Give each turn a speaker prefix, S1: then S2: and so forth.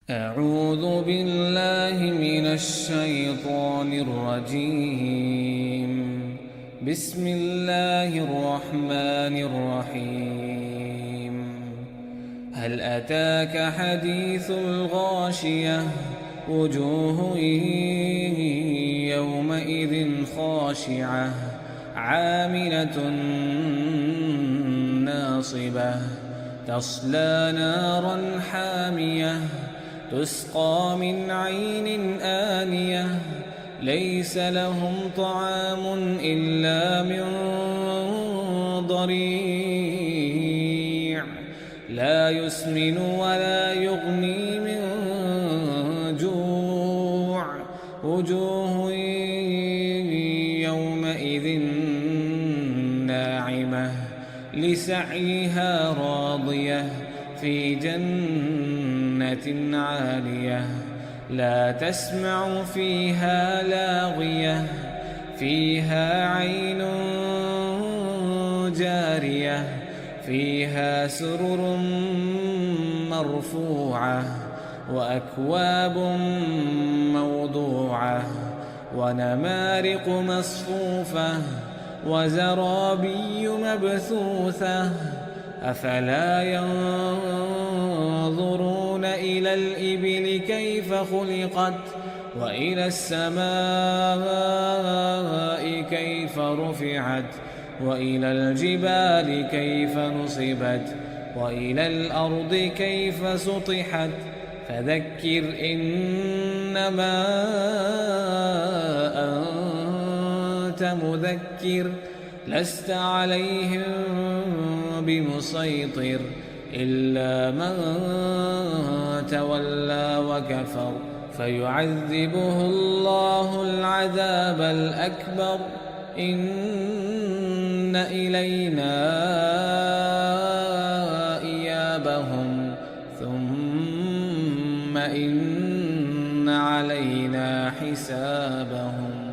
S1: أعوذ بالله من الشيطان الرجيم. بسم الله الرحمن الرحيم. هل أتاك حديث الغاشية؟ وجوه يومئذ خاشعة عاملة ناصبة تصلى نارا حامية تسقى من عين آنية ليس لهم طعام إلا من ضريع لا يسمن ولا يغني من جوع وجوه يومئذ ناعمة لسعيها راضية في جنة عالية لا تسمع فيها لاغية فيها عين جارية فيها سرر مرفوعة وأكواب موضوعة ونمارق مصفوفة وزرابي مبثوثة أفلا ينظرون إلى الإبل كيف خلقت وإلى السماء كيف رفعت وإلى الجبال كيف نصبت وإلى الأرض كيف سطحت فذكر إنما أنت مذكر لست عليهم بمسيطر إلا من تولى وكفر فيعذبه الله العذاب الأكبر إن إلينا إيابهم ثم إن علينا حسابهم.